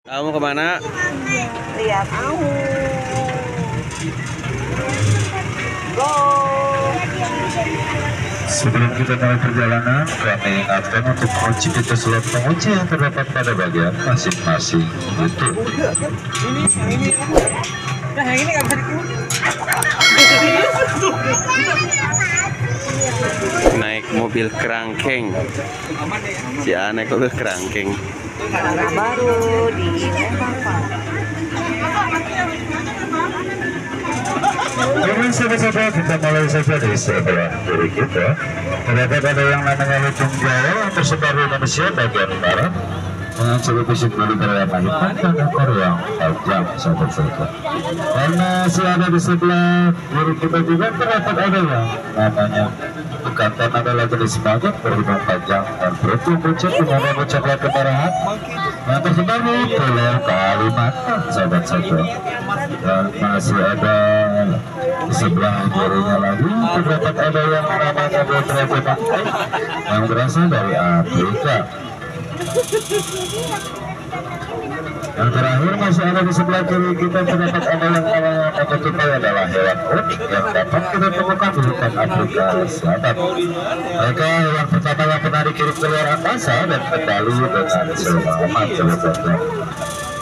Kamu kemana? Lihat aku. Go. Sebelum kita mulai perjalanan, kami ingatkan untuk mengunci pintu slot pengunci yang terdapat pada bagian masing-masing pintu. Nah, yang ini nggak bisa dikunci. Naik mobil kerangkeng. Si naik mobil kerangkeng. Karena baru di Kemudian sahabat-sahabat, kita mulai saja dari sebelah kiri kita. Terdapat ada yang namanya Lutung Jawa yang tersebar di Indonesia bagian barat dengan ciri fisik bulu berwarna hitam dan ekor yang tajam, sahabat-sahabat. Karena masih ada di sebelah kiri kita juga terdapat ada yang namanya bekantan adalah jenis bagot berhidung panjang dan beruntung pucat dengan rambut coklat kemerahan yang tersebar di Pulau Kalimantan, sahabat-sahabat. Dan masih ada di sebelah kirinya lagi terdapat ada yang namanya beberapa yang berasal dari Afrika. Yang terakhir masih ada di sebelah kiri kita terdapat ada yang namanya kokotupai adalah hewan unik yang dapat kita temukan di hutan Afrika Selatan. Mereka hewan pertama yang pernah dikirim ke luar angkasa dan kembali dengan selamat, sahabat-sahabat.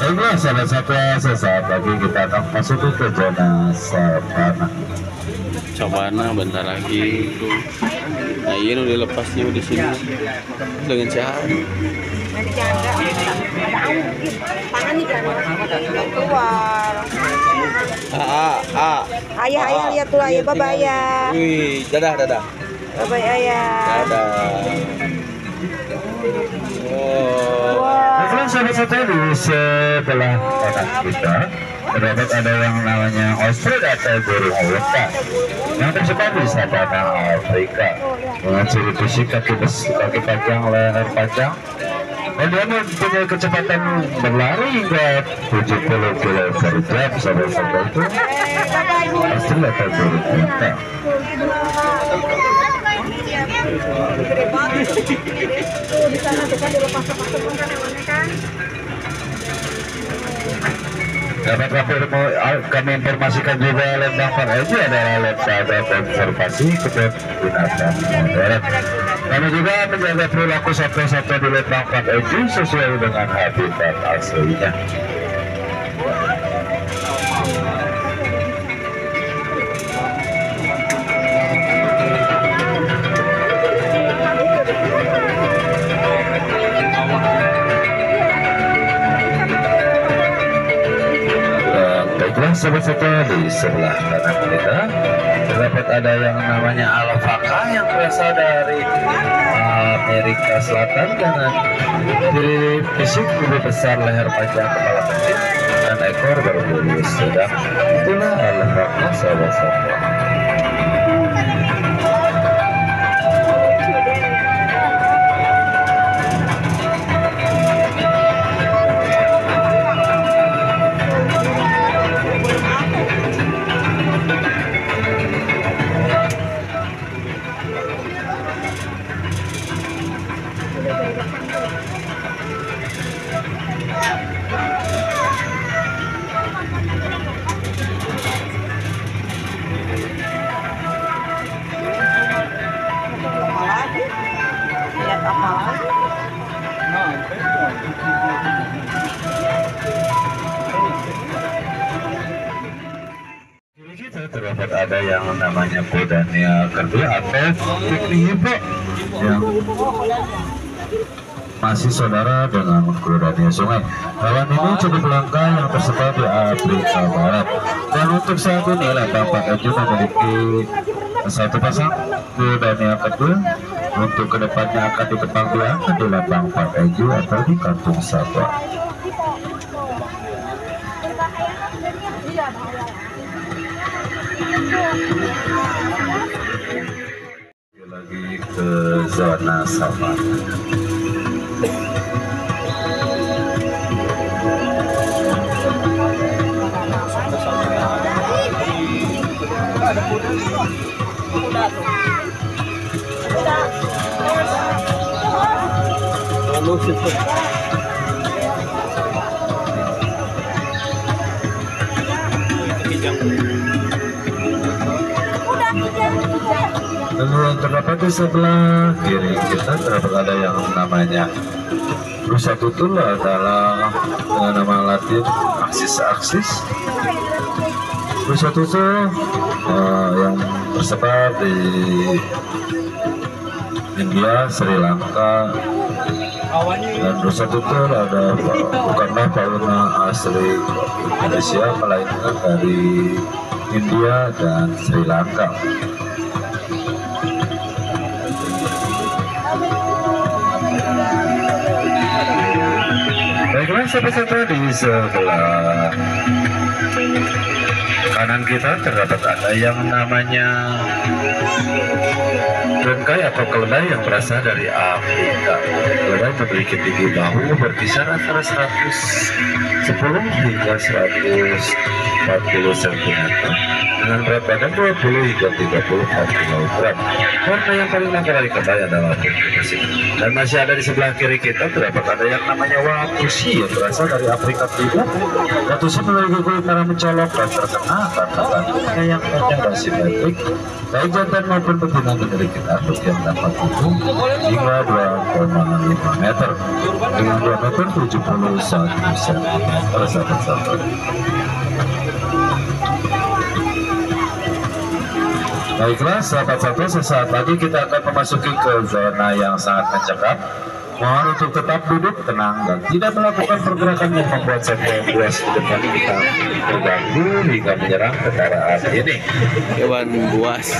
Baiklah sahabat-sahabat, sesaat lagi kita akan masuk ke zona savana. Savana bentar lagi. Nah, ini udah lepas nih di sini dengan cahaya. nanti jangan ada air tangan nih jangan keluar. Ayah lihat tuh ayah, bye bye ayah. Wih, dadah. Bye bye ayah. Dadah. Nah, sahabat-sahabat, di sebelah kanan kita terdapat ada yang namanya ostrich atau burung unta yang tersebar di savana Afrika dengan ciri fisik kaki panjang, leher panjang, dan dia mempunyai kecepatan berlari hingga 70 km per jam, sahabat-sahabat. Itu ostrich atau burung unta. Di sana kita dilepas kan. Dapat kami informasikan juga Lembang Paraji adalah lembaga konservasi kebun binatang modern. Kami juga menjaga perilaku satwa-satwa di Lembang Paraji sesuai dengan habitat aslinya. Sahabat-sahabat, di sebelah kanan kita terdapat ada yang namanya alpaka yang berasal dari Amerika Selatan dengan ciri fisik lebih besar, leher panjang, kepala kecil, dan ekor berbulu sedang. Itulah alpaka, sahabat-sahabat. Terdapat ada yang namanya Podania kedua atau piknik hippo yang masih saudara dengan Podania sungai. Hewan ini cukup langka yang tersebar di Afrika Barat, dan untuk saat ini Lembang Paraji memiliki satu pasang Podania kedua. Untuk kedepannya akan dikembangbiakkan di Lembang Paraji atau di kampung satwa. Lagi ke zona savana. Lalu yang terdapat di sebelah kiri kita terdapat ada yang namanya rusa tutul, adalah nama Latin aksis. Rusa tutul yang tersebar di India, Sri Lanka, dan rusa tutul bukanlah fauna asli Indonesia, melainkan dari India dan Sri Lanka. Baiklah sahabat-sahabat, di sebelah kanan kita terdapat ada yang namanya bengkai atau keledai yang berasal dari Afrika. Keledai memiliki tinggi bahu berkisar antara 110 hingga 140 cm dengan berat badan 20 hingga 34 kg. Warna yang paling langka dari keledai adalah putih. Dan masih ada di sebelah kiri kita terdapat ada yang namanya watusi yang berasal dari Afrika Timur. Watusi memiliki kulit merah mencolok dan terkenal karena tanduknya yang panjang dan simetrik. Baik jantan maupun betina memiliki tanduk yang dapat tumbuh hingga 2,5 meter dengan diameter 71 cm. Sahabat-sahabat, baiklah sahabat-sahabat, sesaat lagi kita akan memasuki ke zona yang sangat mencekam. Mohon untuk tetap duduk tenang dan tidak melakukan pergerakan yang membuat satwa buas di depan kita terganggu hingga menyerang kendaraan ini. Hewan buas.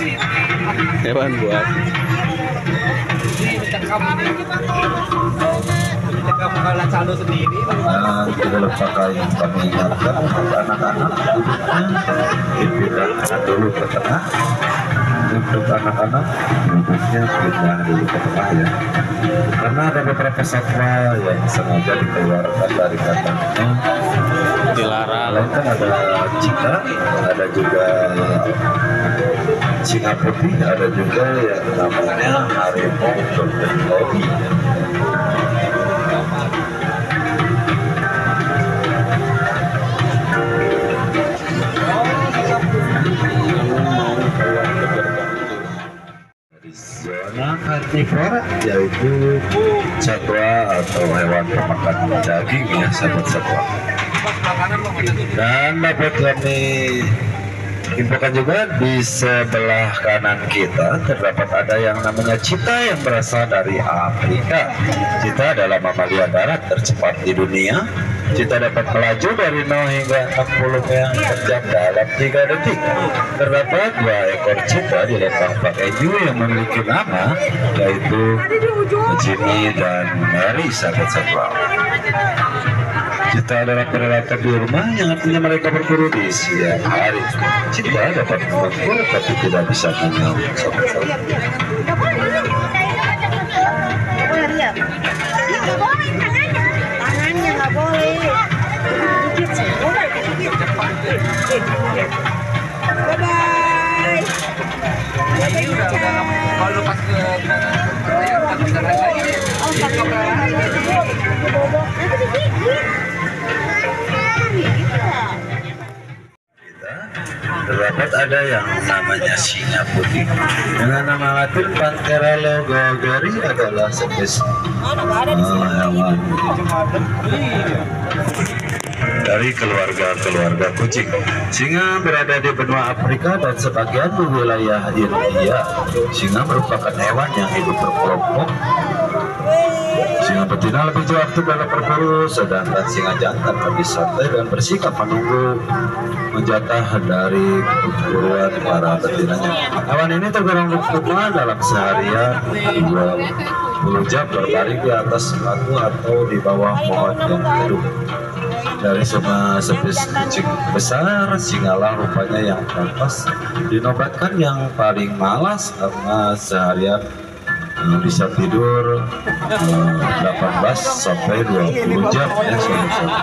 Nah, tidak lupakan yang kami ingatkan untuk anak-anak duduknya dipindahkan dulu ke tengah. Untuk anak-anak duduknya pindah dulu ke tengah ya, karena ada beberapa satwa yang sengaja dikeluarkan dari kandangnya Dilarang. melainkan ada cika, ada juga singa putih, ada juga yang namanya harimau golden lady. Zona karnivora yaitu satwa atau hewan pemakan daging ya sahabat-sahabat. Dan dapat kami infokan juga di sebelah kanan kita terdapat ada yang namanya cita yang berasal dari Afrika. Cita adalah mamalia darat tercepat di dunia. Cita dapat melaju dari 0 hingga 60 meter per jam dalam 3 detik. Terdapat 2 ekor cita di lembah Pakeju yang memiliki nama yaitu Jimmy dan Mary, sahabat-sahabat. Cita adalah predator di rumah yang artinya mereka berburu di siang hari. Cita dapat memburu tapi tidak bisa menyaut, sahabat-sahabat. Tangannya nggak boleh. Bye-bye. Kalau pas ke terdapat ada yang namanya singa putih dengan nama Latin Panthera logogeri, adalah spesies hewan dari keluarga kucing. Singa berada di benua Afrika dan sebagian di wilayah India. Singa merupakan hewan yang hidup berkelompok. Singa betina lebih aktif dalam berburu, sedangkan singa jantan lebih santai dan bersikap menunggu menjatah dari buruan para betinanya. Hewan ini tergolong lumpuh dalam seharian 20 jam berbaring di atas batu atau di bawah pohon yang teduh. Dari semua spesies kucing besar, singalah rupanya yang pantas dinobatkan yang paling malas karena seharian bisa tidur 18 sampai 20 jam ya saudara.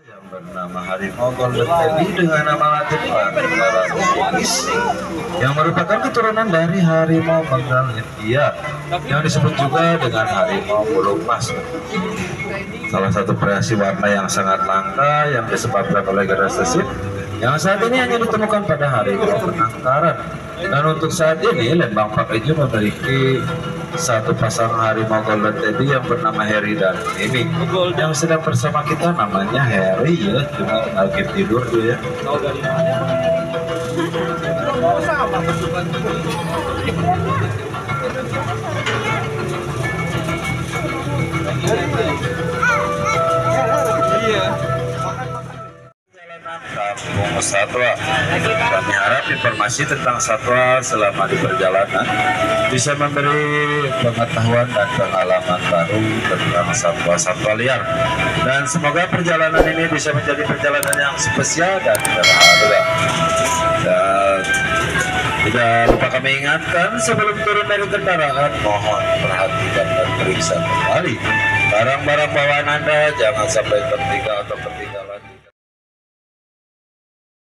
Yang bernama harimau golden tabby dengan nama Jepang yang merupakan keturunan dari harimau Bengal India yang disebut juga dengan harimau bulu emas. Salah satu variasi warna yang sangat langka yang disebabkan oleh generasi yang saat ini hanya ditemukan pada harimau penangkaran. Dan untuk saat ini Lembang Park Ijo memiliki satu pasang harimau golden tabby yang bernama Harry dan Mimi yang sedang bersama kita. Namanya Harry ya, cuma lagi tidur dia ya. Kampung Satwa. Kami harap informasi tentang satwa selama di perjalanan bisa memberi pengetahuan dan pengalaman baru tentang satwa-satwa liar. Dan semoga perjalanan ini bisa menjadi perjalanan yang spesial dan berharga. Dan tidak lupa kami ingatkan sebelum turun dari kendaraan, mohon perhatikan dan periksa kembali barang-barang bawaan Anda, jangan sampai tertinggal atau ketinggalan.